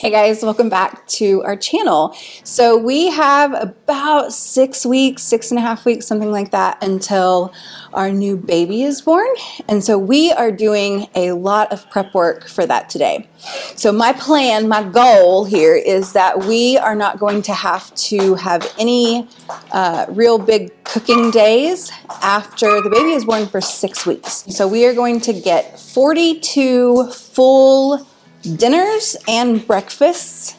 Hey guys, welcome back to our channel. So we have about 6 weeks, 6.5 weeks, something like that, until our new baby is born. And so we are doing a lot of prep work for that today. So my plan, my goal here is that we are not going to have any real big cooking days after the baby is born for 6 weeks. So we are going to get 42 full dinners and breakfasts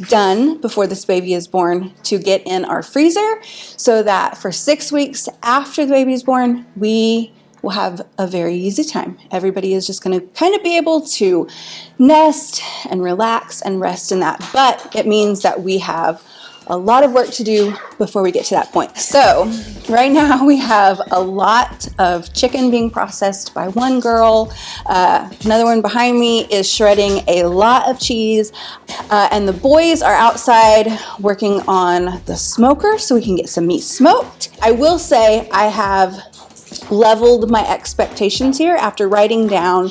done before this baby is born to get in our freezer so that for 6 weeks after the baby is born, we will have a very easy time. Everybody is just going to kind of be able to nest and relax and rest in that. But it means that we have a lot of work to do before we get to that point. So right now we have a lot of chicken being processed by one girl. Another one behind me is shredding a lot of cheese. And the boys are outside working on the smoker so we can get some meat smoked. I will say I have leveled my expectations here after writing down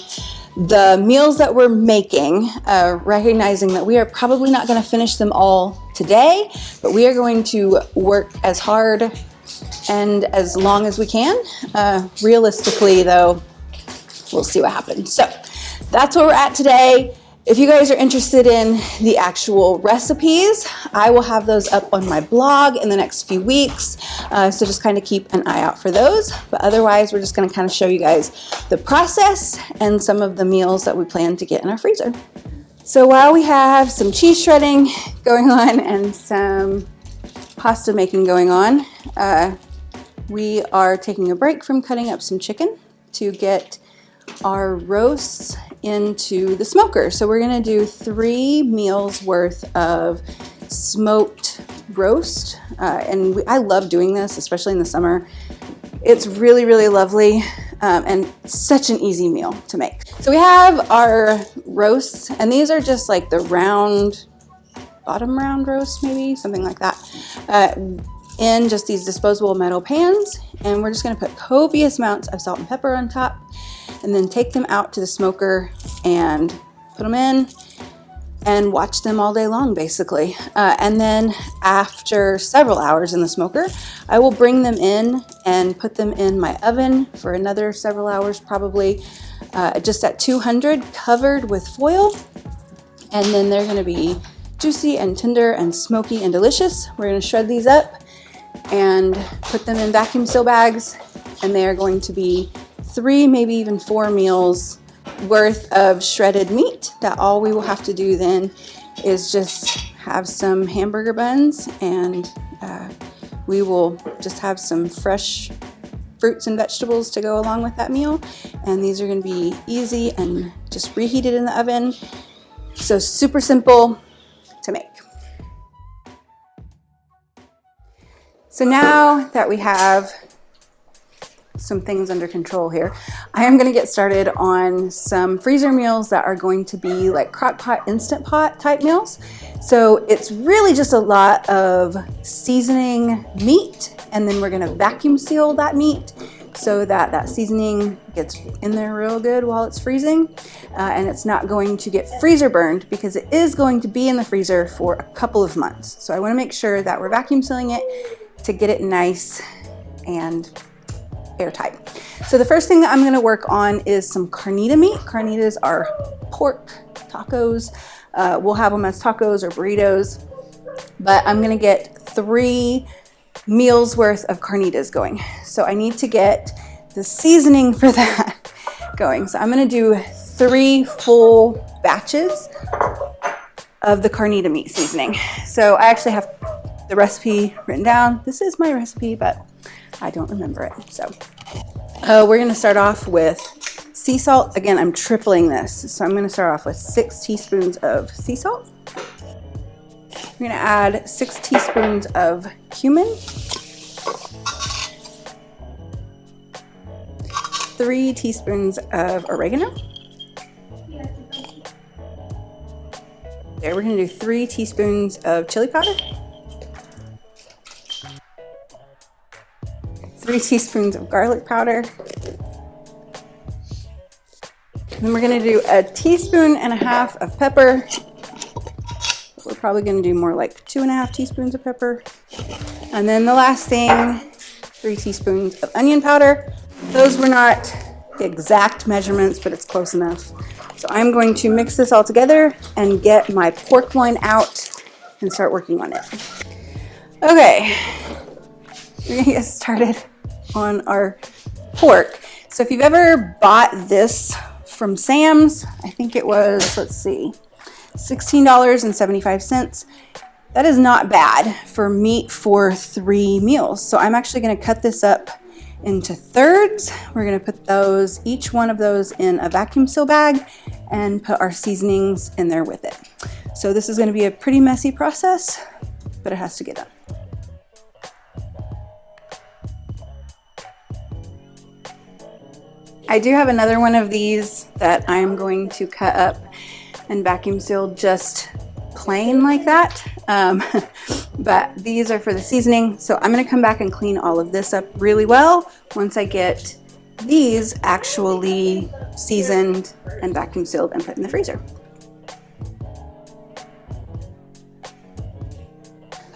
the meals that we're making, recognizing that we are probably not going to finish them all today, but we are going to work as hard and as long as we can. Realistically, though, we'll see what happens. So that's where we're at today. If you guys are interested in the actual recipes, I will have those up on my blog in the next few weeks. So just kind of keep an eye out for those. But otherwise, we're just going to kind of show you guys the process and some of the meals that we plan to get in our freezer. So while we have some cheese shredding going on and some pasta making going on, we are taking a break from cutting up some chicken to get our roasts into the smoker. So we're going to do 3 meals worth of smoked roast. I love doing this, especially in the summer. It's really, really lovely and such an easy meal to make. So we have our roasts, and these are just like the bottom round roast, maybe something like that, in just these disposable metal pans. And we're just going to put copious amounts of salt and pepper on top, and then take them out to the smoker and put them in and watch them all day long, basically. And then after several hours in the smoker, I will bring them in and put them in my oven for another several hours, probably just at 200, covered with foil. And then they're going to be juicy and tender and smoky and delicious. We're going to shred these up and put them in vacuum seal bags, and they are going to be 3, maybe even 4 meals worth of shredded meat. That all we will have to do then is just have some hamburger buns, and we will just have some fresh fruits and vegetables to go along with that meal. And these are going to be easy and just reheated in the oven. So super simple to make. So now that we have some things under control here, I am going to get started on some freezer meals that are going to be like crock pot, instant pot type meals. So it's really just a lot of seasoning meat, and then we're going to vacuum seal that meat so that that seasoning gets in there real good while it's freezing, and it's not going to get freezer burned because it is going to be in the freezer for a couple of months. So I want to make sure that we're vacuum sealing it to get it nice and airtight. So the first thing that I'm going to work on is some carnita meat. Carnitas are pork tacos. We'll have them as tacos or burritos, but I'm going to get 3 meals worth of carnitas going. So I need to get the seasoning for that going. So I'm going to do 3 full batches of the carnita meat seasoning. So I actually have the recipe written down. This is my recipe, but I don't remember it. So we're going to start off with sea salt. Again, I'm tripling this. So I'm going to start off with 6 teaspoons of sea salt. I'm going to add 6 teaspoons of cumin, 3 teaspoons of oregano. There, we're going to do 3 teaspoons of chili powder, 3 teaspoons of garlic powder, Then we're gonna do 1.5 teaspoons of pepper, probably gonna do more like 2.5 teaspoons of pepper. And then the last thing, 3 teaspoons of onion powder. Those were not exact measurements, but it's close enough. So I'm going to mix this all together and get my pork loin out and start working on it. Okay, we're gonna get started on our pork. So if you've ever bought this from Sam's, I think it was, let's see, $16.75. That is not bad for meat for 3 meals. So I'm actually gonna cut this up into thirds. We're gonna put those, each one of those in a vacuum seal bag and put our seasonings in there with it. So this is gonna be a pretty messy process, but it has to get done. I do have another one of these that I'm going to cut up and vacuum seal just plain like that. But these are for the seasoning. So I'm gonna come back and clean all of this up really well once I get these actually seasoned and vacuum sealed and put in the freezer.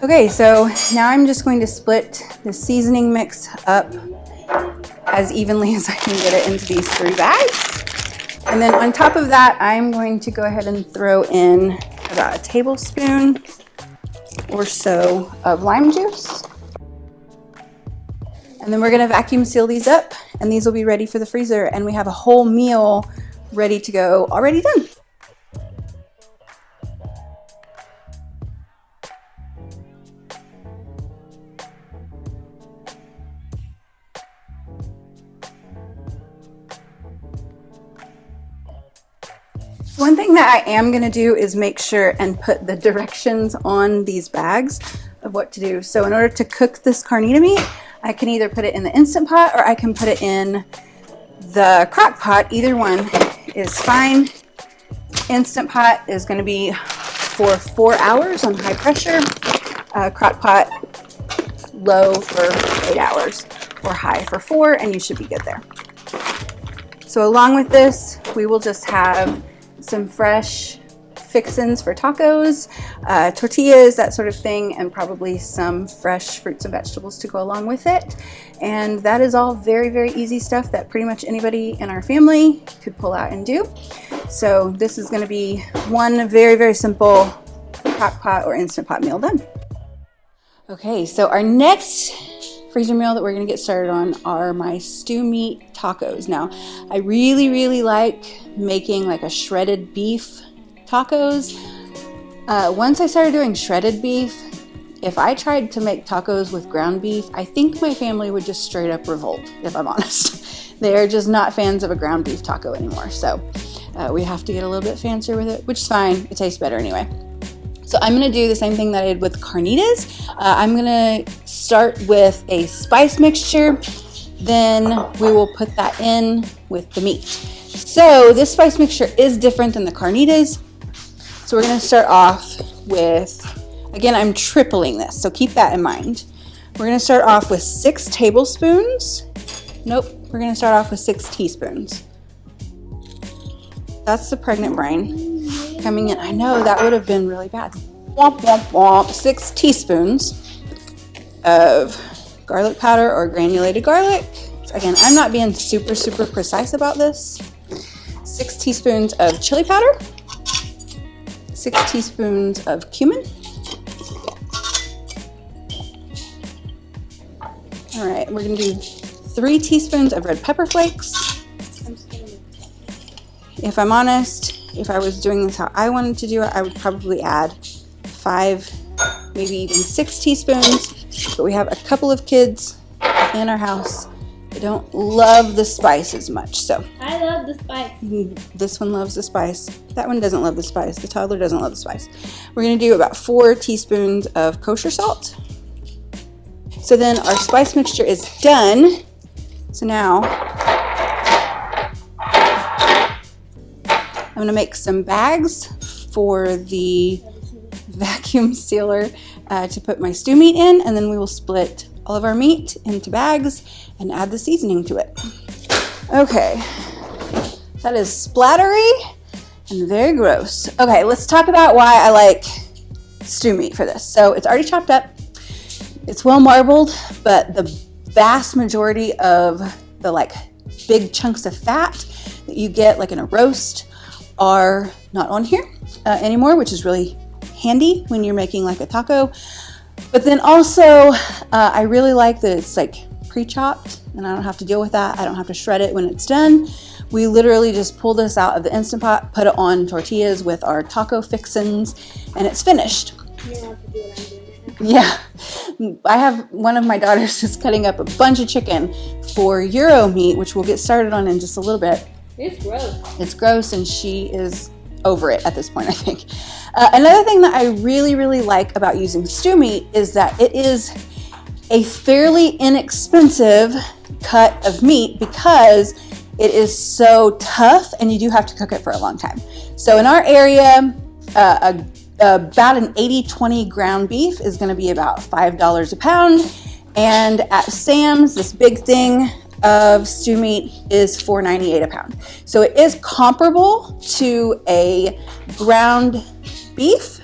Okay, so now I'm just going to split the seasoning mix up as evenly as I can get it into these 3 bags. And then on top of that, I'm going to go ahead and throw in about a tablespoon or so of lime juice. And then we're gonna vacuum seal these up and these will be ready for the freezer and we have a whole meal ready to go, already done. One thing that I am going to do is make sure and put the directions on these bags of what to do. So in order to cook this carnita meat, I can either put it in the Instant Pot or I can put it in the crock pot. Either one is fine. Instant Pot is going to be for 4 hours on high pressure. Crock pot, low for 8 hours or high for 4, and you should be good there. So along with this, we will just have some fresh fixins for tacos, tortillas, that sort of thing, and probably some fresh fruits and vegetables to go along with it. And that is all very, very easy stuff that pretty much anybody in our family could pull out and do. So this is going to be one very, very simple crock pot or Instant Pot meal done. Okay, so our next freezer meal that we're going to get started on are my stew meat tacos. Now, I really, really like making like a shredded beef tacos. Once I started doing shredded beef, if I tried to make tacos with ground beef, I think my family would just straight up revolt, if I'm honest. They're just not fans of a ground beef taco anymore. So we have to get a little bit fancier with it, which is fine. It tastes better anyway. So I'm gonna do the same thing that I did with carnitas. I'm gonna start with a spice mixture, then we will put that in with the meat. So this spice mixture is different than the carnitas. So we're gonna start off with, again, I'm tripling this, so keep that in mind. We're gonna start off with 6 tablespoons. Nope, we're gonna start off with 6 teaspoons. That's the pregnant brain coming in. I know that would have been really bad. Womp, womp, womp. 6 teaspoons of garlic powder or granulated garlic. So again, I'm not being super, super precise about this. 6 teaspoons of chili powder. 6 teaspoons of cumin. All right, we're gonna do 3 teaspoons of red pepper flakes. If I'm honest, if I was doing this how I wanted to do it, I would probably add 5, maybe even 6 teaspoons. But we have a couple of kids in our house that don't love the spice as much. So I love the spice. This one loves the spice. That one doesn't love the spice. The toddler doesn't love the spice. We're gonna do about 4 teaspoons of kosher salt. So then our spice mixture is done. So now I'm gonna make some bags for the vacuum sealer to put my stew meat in, and then we will split all of our meat into bags and add the seasoning to it. Okay, that is splattery and very gross. Okay, let's talk about why I like stew meat for this. So it's already chopped up. It's well marbled, but the vast majority of the like big chunks of fat that you get like in a roast are not on here anymore, which is really handy when you're making like a taco. But then also I really like that it's like pre-chopped and I don't have to deal with that. I don't have to shred it when it's done. We literally just pull this out of the Instant Pot, put it on tortillas with our taco fixins, and it's finished. You don't have to do what I'm doing. Yeah, I have one of my daughters is cutting up a bunch of chicken for Gyro Meat, which we'll get started on in just a little bit. It's gross. It's gross, and she is over it at this point, I think. Another thing that I really, really like about using stew meat is that it is a fairly inexpensive cut of meat because it is so tough and you do have to cook it for a long time. So in our area, about an 80-20 ground beef is going to be about $5 a pound. And at Sam's, this big thing of stew meat is $4.98 a pound. So it is comparable to a ground beef,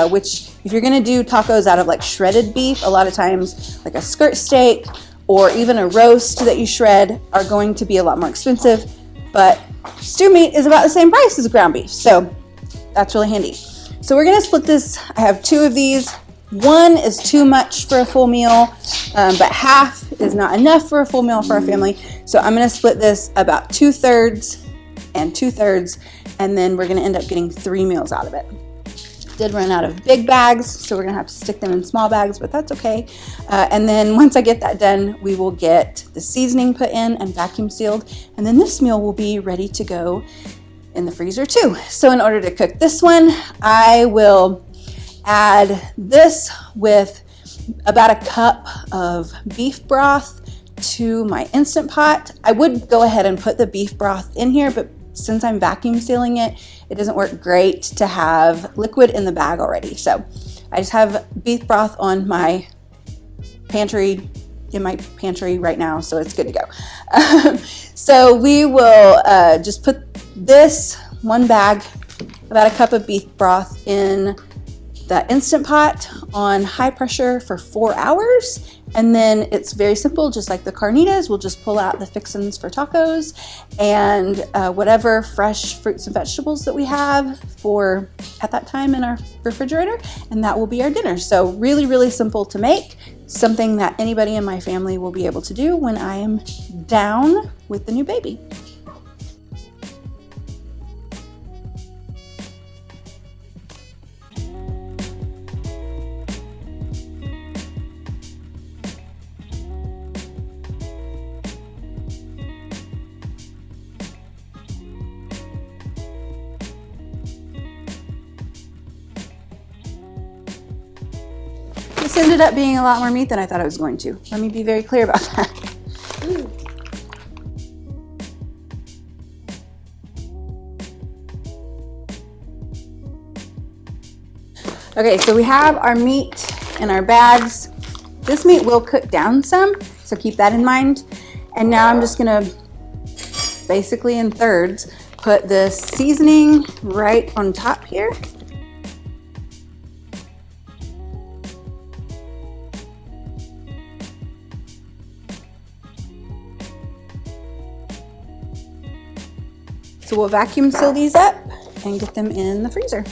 which if you're going to do tacos out of like shredded beef, a lot of times like a skirt steak or even a roast that you shred are going to be a lot more expensive. But stew meat is about the same price as ground beef. So that's really handy. So we're gonna split this. I have 2 of these. One is too much for a full meal, but half is not enough for a full meal for our family. So I'm gonna split this about 2/3 and 2/3, and then we're gonna end up getting 3 meals out of it. Did run out of big bags, so we're gonna have to stick them in small bags, but that's okay. And then once I get that done, we will get the seasoning put in and vacuum sealed, and then this meal will be ready to go in the freezer too. So in order to cook this one, I will add this with about a cup of beef broth to my Instant Pot. I would go ahead and put the beef broth in here, but since I'm vacuum sealing it, it doesn't work great to have liquid in the bag already. So I just have beef broth on my pantry, in my pantry right now, so it's good to go. So we will just put this one bag, about a cup of beef broth, in the Instant Pot on high pressure for 4 hours. And then it's very simple, just like the carnitas. We'll just pull out the fixins for tacos and whatever fresh fruits and vegetables that we have for at that time in our refrigerator, and that will be our dinner. So really, really simple to make, something that anybody in my family will be able to do when I am down with the new baby. This ended up being a lot more meat than I thought it was going to. Let me be very clear about that. Okay, so we have our meat in our bags. This meat will cook down some, so keep that in mind. And now I'm just gonna, basically in thirds, put this seasoning right on top here. So we'll vacuum seal these up and get them in the freezer.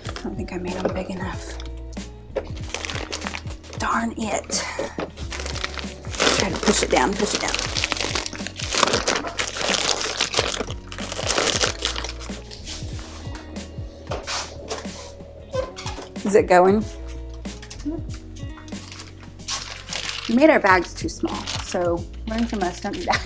I don't think I made them big enough. Darn it. Try to push it down, push it down. Is it going? We made our bags too small, so learn from us, don't do that.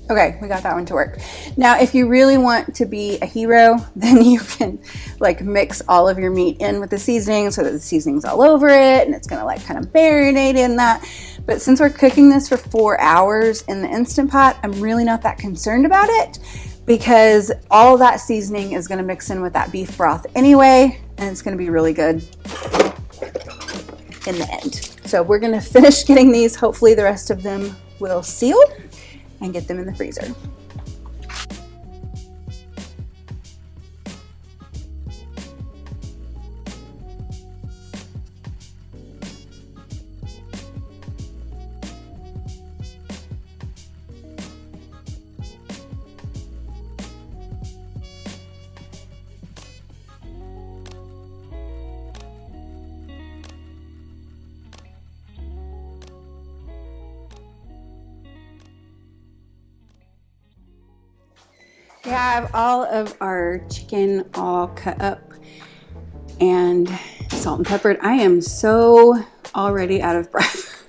Okay, we got that one to work. Now, if you really want to be a hero, then you can like mix all of your meat in with the seasoning so that the seasoning's all over it and it's gonna like kind of marinate in that. But since we're cooking this for 4 hours in the Instant Pot, I'm really not that concerned about it because all of that seasoning is gonna mix in with that beef broth anyway, and it's gonna be really good. in the end. So we're gonna finish getting these. Hopefully the rest of them will seal and get them in the freezer. We have all of our chicken all cut up and salt and peppered. I am so already out of breath.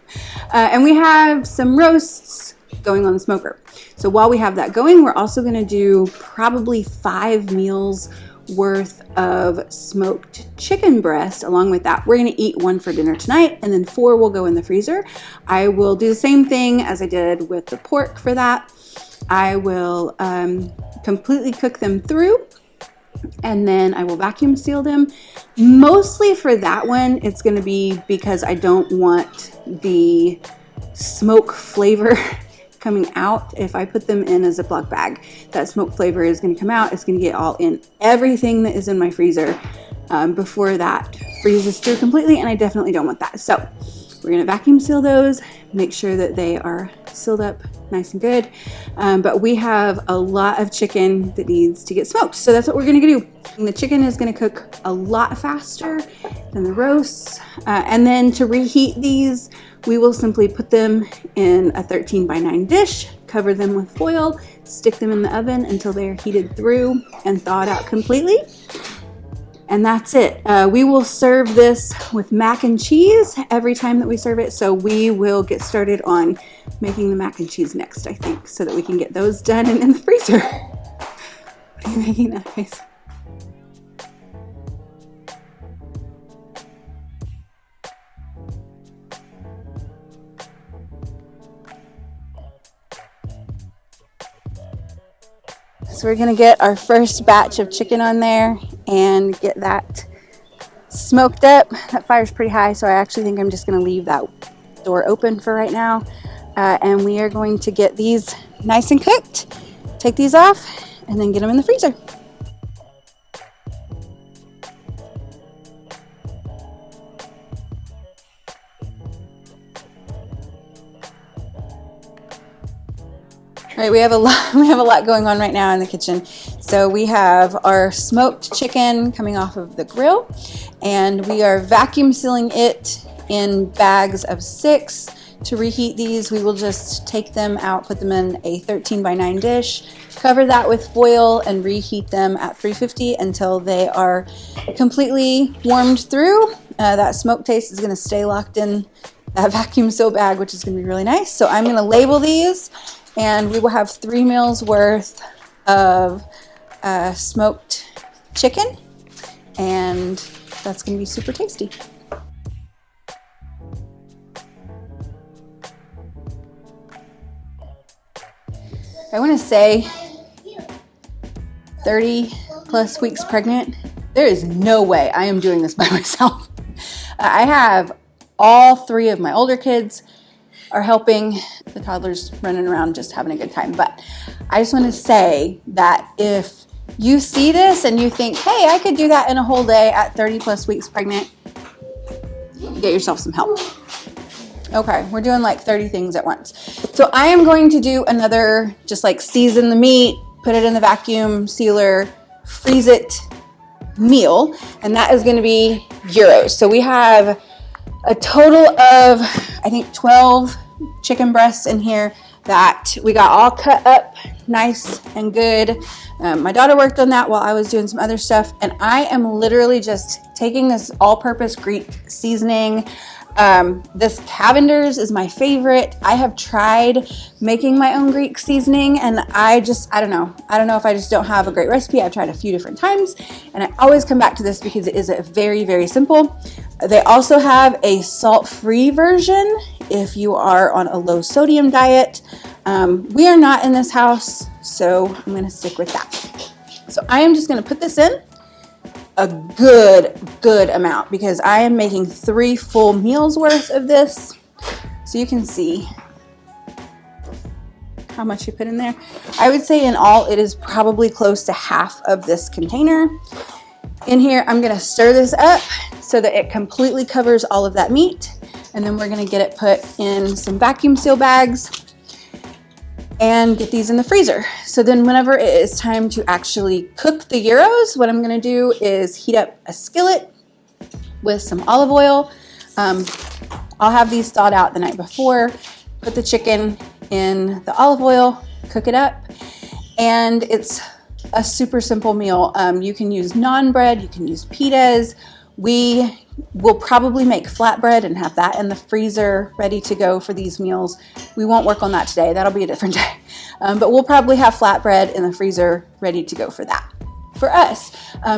And we have some roasts going on the smoker. So while we have that going, we're also gonna do probably 5 meals worth of smoked chicken breast. Along with that, we're gonna eat 1 for dinner tonight, and then 4 will go in the freezer. I will do the same thing as I did with the pork for that. I will completely cook them through, and then I will vacuum seal them. Mostly for that one, it's going to be because I don't want the smoke flavor coming out. If I put them in a Ziploc bag, that smoke flavor is going to come out. It's going to get all in everything that is in my freezer before that freezes through completely, and I definitely don't want that. So we're going to vacuum seal those, make sure that they are sealed up nice and good. But we have a lot of chicken that needs to get smoked, so that's what we're going to do. And the chicken is going to cook a lot faster than the roasts. And then to reheat these, we will simply put them in a 13x9 dish, cover them with foil, stick them in the oven until they are heated through and thawed out completely. And that's it. We will serve this with mac and cheese every time that we serve it. So we will get started on making the mac and cheese next, I think, so that we can get those done and in the freezer. What are you making that face? So we're gonna get our first batch of chicken on there and get that smoked up. That fire's pretty high, so I actually think I'm just gonna leave that door open for right now. And we are going to get these nice and cooked, take these off, and then get them in the freezer. All right, we have a lot going on right now in the kitchen. So we have our smoked chicken coming off of the grill, and we are vacuum sealing it in bags of 6. To reheat these, we will just take them out, put them in a 13x9 dish, cover that with foil, and reheat them at 350 until they are completely warmed through. That smoke taste is going to stay locked in that vacuum seal bag, which is going to be really nice. So I'm going to label these, and we will have 3 meals worth of smoked chicken, and that's going to be super tasty. I want to say 30 plus weeks pregnant. There is no way I am doing this by myself. I have all 3 of my older kids are helping. The toddlers running around just having a good time. But I just want to say that if you see this and you think, hey, I could do that in a whole day at 30 plus weeks pregnant, get yourself some help. Okay, we're doing like 30 things at once. So I am going to do another, just like season the meat, put it in the vacuum sealer, freeze it meal, and that is going to be gyros. So we have a total of, I think, 12 chicken breasts in here that we got all cut up nice and good. My daughter worked on that while I was doing some other stuff, and I am literally just taking this all-purpose Greek seasoning. This Cavender's is my favorite. I have tried making my own Greek seasoning, and I don't know. I don't know if I just don't have a great recipe. I've tried a few different times, and I always come back to this because it is very, very simple. They also have a salt-free version if you are on a low sodium diet. We are not in this house, so I'm gonna stick with that. So I am just gonna put this in, a good amount because I am making 3 full meals worth of this. So you can see how much you put in there. I would say in all, it is probably close to half of this container. In here, I'm gonna stir this up so that it completely covers all of that meat. And then we're gonna get it put in some vacuum seal bags and get these in the freezer. So then whenever it is time to actually cook the gyros, what I'm gonna do is heat up a skillet with some olive oil. I'll have these thawed out the night before, put the chicken in the olive oil, cook it up, and it's a super simple meal. You can use naan bread, you can use pitas. We will probably make flatbread and have that in the freezer ready to go for these meals. We won't work on that today, that'll be a different day. But we'll probably have flatbread in the freezer ready to go for that, for us.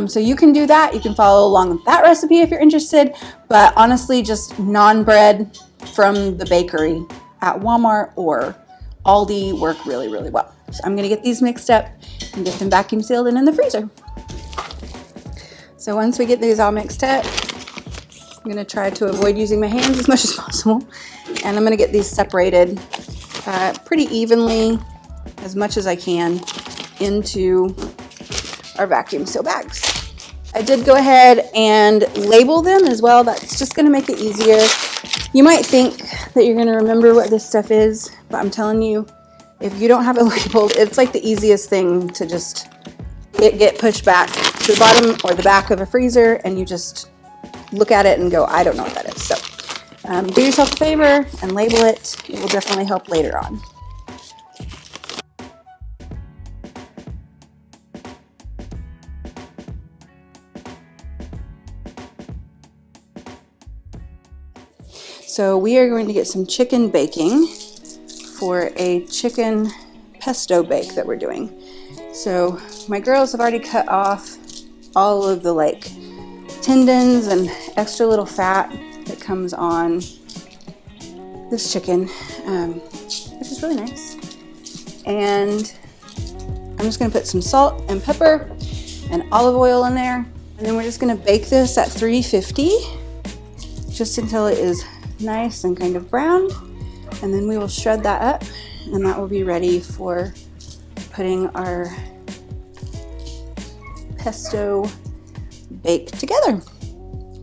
So you can do that, you can follow along with that recipe if you're interested, but honestly, just naan bread from the bakery at Walmart or Aldi work really well. So I'm gonna get these mixed up and get them vacuum sealed and in the freezer. So once we get these all mixed up, I'm gonna try to avoid using my hands as much as possible. And I'm gonna get these separated pretty evenly, as much as I can, into our vacuum seal bags. I did go ahead and label them as well. That's just gonna make it easier. You might think that you're gonna remember what this stuff is, but I'm telling you, if you don't have it labeled, it's like the easiest thing to just get pushed back to the bottom or the back of a freezer and you just look at it and go, I don't know what that is. So do yourself a favor and label it. It will definitely help later on. So we are going to get some chicken baking for a chicken pesto bake that we're doing. So my girls have already cut off all of the like tendons and extra little fat that comes on this chicken, which is really nice. And I'm just gonna put some salt and pepper and olive oil in there. And then we're just gonna bake this at 350 just until it is nice and kind of brown. And then we will shred that up and that will be ready for putting our pesto bake together.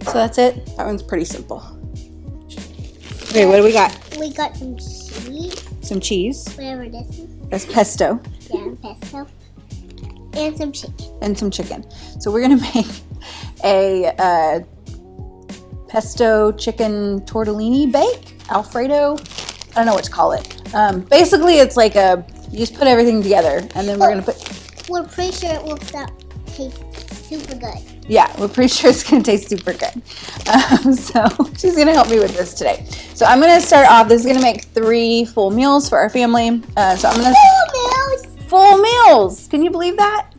So that's it. That one's pretty simple. Okay, what do we got? We got some cheese. Some cheese. Whatever this is. That's pesto. Yeah, pesto. And some chicken. And some chicken. So we're gonna make a pesto chicken tortellini bake, Alfredo. I don't know what to call it. Basically, it's like you just put everything together, and then we're gonna put. We're pretty sure it will taste super good. Yeah, we're pretty sure it's gonna taste super good. So she's gonna help me with this today. So I'm gonna start off. This is gonna make 3 full meals for our family. So I'm gonna. Full meals. Full meals. Can you believe that?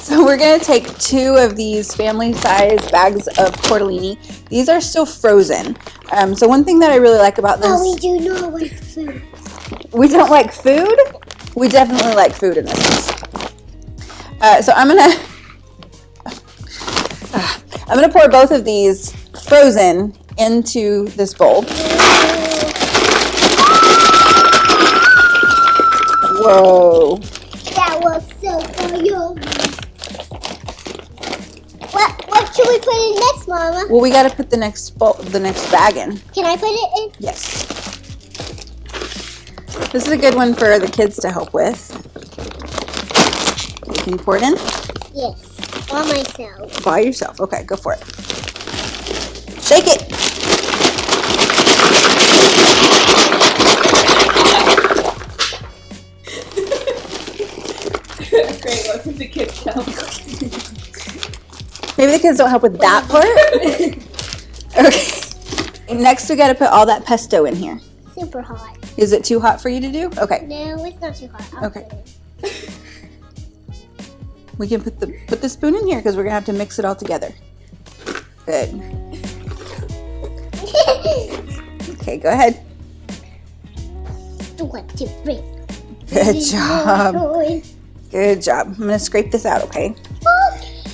So we're gonna take 2 of these family-size bags of tortellini. These are still frozen. So one thing that I really like about this. Oh, we do not like food. We don't like food? We definitely like food in this house. So I'm gonna pour both of these frozen into this bowl. Whoa. That was so good. What should we put in next, Mama? Well, we got to put the next bag in. Can I put it in? Yes. This is a good one for the kids to help with. You can pour it in? Yes. By myself. By yourself. Okay, go for it. Shake it. Great, what can the kids help? Maybe the kids don't help with that part. Okay. Next, we got to put all that pesto in here. Super hot. Is it too hot for you to do? Okay. No, it's not too hot. I'll Okay. put it. We can put the spoon in here because we're gonna have to mix it all together. Good. Okay, go ahead. 1, 2, 3. Good job. Good job. I'm gonna scrape this out, okay?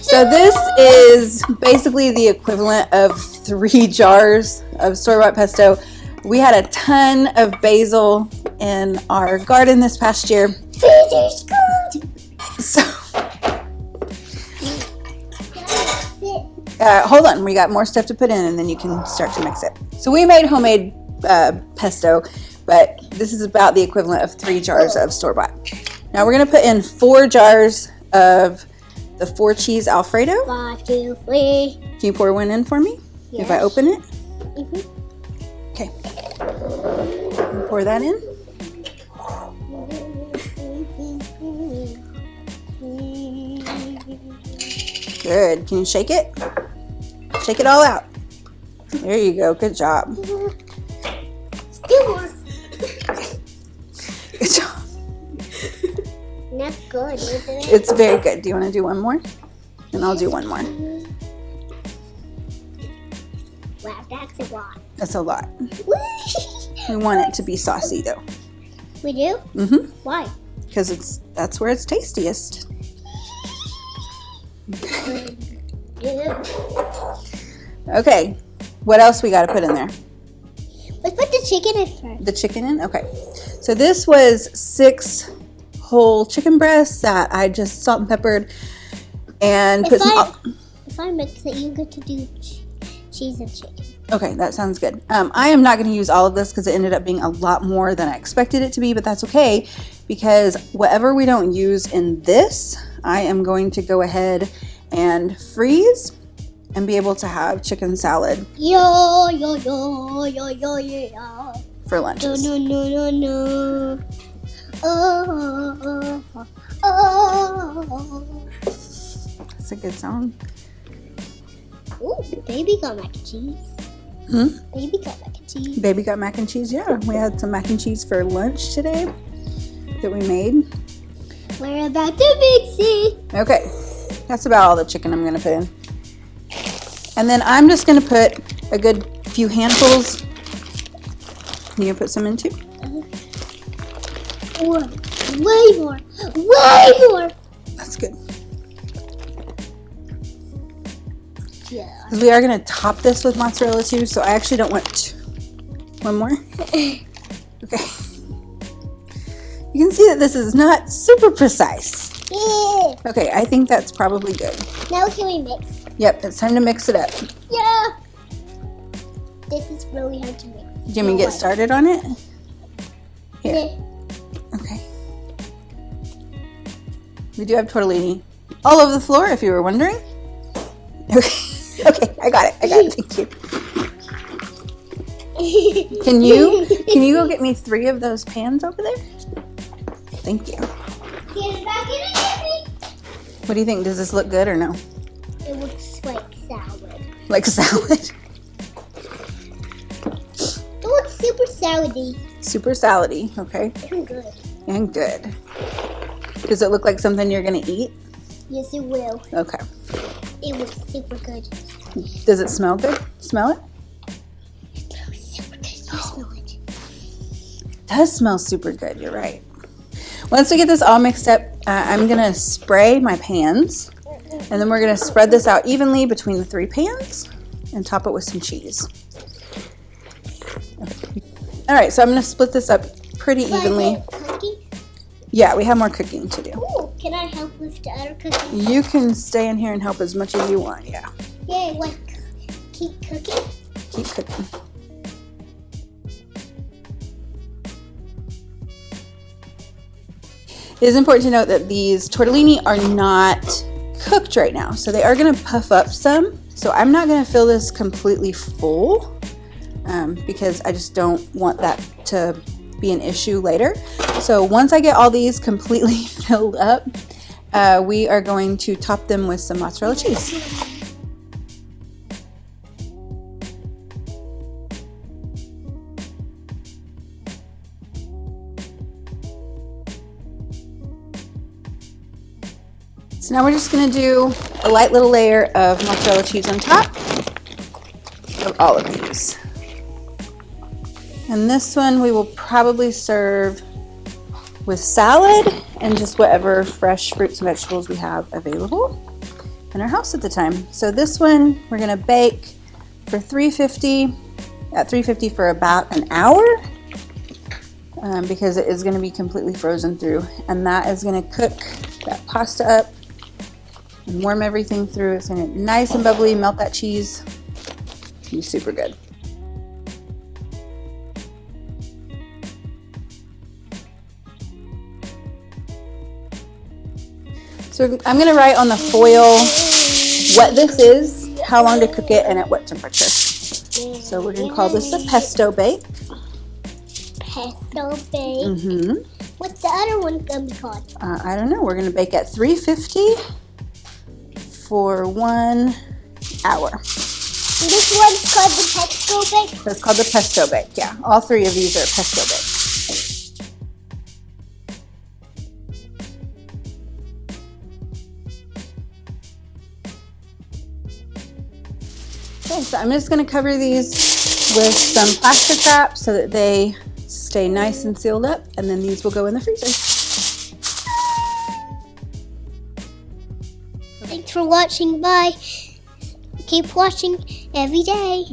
So this is basically the equivalent of 3 jars of store-bought pesto. We had a ton of basil in our garden this past year. So, hold on, we got more stuff to put in and then you can start to mix it. So we made homemade pesto, but this is about the equivalent of 3 jars of store-bought. Now we're gonna put in 4 jars of the 4 cheese Alfredo. 1, 2, 3. Can you pour one in for me? Yes. If I open it? Mhm. Okay. Pour that in. Good. Can you shake it? Shake it all out. There you go. Good job. Still more. Good job. Not good, isn't it? It's very good. Do you want to do one more? And I'll do one more. Wow, that's a lot. That's a lot. We want it to be saucy though. We do? Mm-hmm. Why? Because that's where it's tastiest. Yeah. Okay. What else we got to put in there? Let's put the chicken in first. The chicken in? Okay. So this was 6 whole chicken breasts that I just salt and peppered and put some... If I mix it, you get to do cheese and chicken. Okay, that sounds good. I am not going to use all of this because it ended up being a lot more than I expected it to be, but that's okay because whatever we don't use in this, I am going to go ahead and freeze and be able to have chicken salad Yo, yo, yo, yo, yo, yo. for lunches. No, no, no, no, no. Oh, oh, oh. That's a good song. Ooh, baby got mac and cheese. Baby got mac and cheese. Baby got mac and cheese. Yeah, we had some mac and cheese for lunch today that we made. We're about to mix it. Okay, that's about all the chicken I'm gonna put in. And then I'm just gonna put a good few handfuls. You gonna put some in too? More. Way more. Way more. That's good. Yeah. 'Cause we are gonna top this with mozzarella too, so I actually don't want one more. Okay. You can see that this is not super precise. Yeah. Okay, I think that's probably good. Now can we mix? Yep, it's time to mix it up. Yeah. This is really hard to mix. Jimmy, get started on it. Here. Yeah. Okay. We do have tortellini all over the floor, if you were wondering. Okay. Okay, I got it. Thank you. Can you go get me 3 of those pans over there? Thank you. Get back in and get me. What do you think? Does this look good or no? It looks like salad. Like salad? It looks super salady. Super salady. Okay. And good. And good. Does it look like something you're gonna eat? Yes, it will. Okay. It looks super good. Does it smell good? Smell it? It smells super good. You smell it. It does smell super good. You're right. Once we get this all mixed up, I'm gonna spray my pans, and then we're gonna spread this out evenly between the 3 pans and top it with some cheese. Okay. All right, so I'm gonna split this up pretty evenly. Cooking? Yeah, we have more cooking to do. Ooh, can I help with the other cooking? You can stay in here and help as much as you want. Yeah, Yay, what? Keep cooking? keep cooking. It is important to note that these tortellini are not cooked right now, so they are going to puff up some. So I'm not going to fill this completely full because I just don't want that to be an issue later. So once I get all these completely filled up, we are going to top them with some mozzarella cheese. So now we're just going to do a light little layer of mozzarella cheese on top of all of these. And this one we will probably serve with salad and just whatever fresh fruits and vegetables we have available in our house at the time. So this one we're gonna bake for 350 at 350 for about an hour because it is gonna be completely frozen through, and that is gonna cook that pasta up and warm everything through. It's gonna get nice and bubbly, melt that cheese. It's gonna be super good. So I'm going to write on the foil what this is, how long to cook it, and at what temperature. So we're going to call this a pesto bake. Pesto bake. What's the other one going to be called? I don't know. We're going to bake at 350 for 1 hour. This one's called the pesto bake? So it's called the pesto bake, yeah. All three of these are pesto bakes. Okay, so I'm just going to cover these with some plastic wrap so that they stay nice and sealed up, and then these will go in the freezer. Thanks for watching. Bye. Keep watching every day.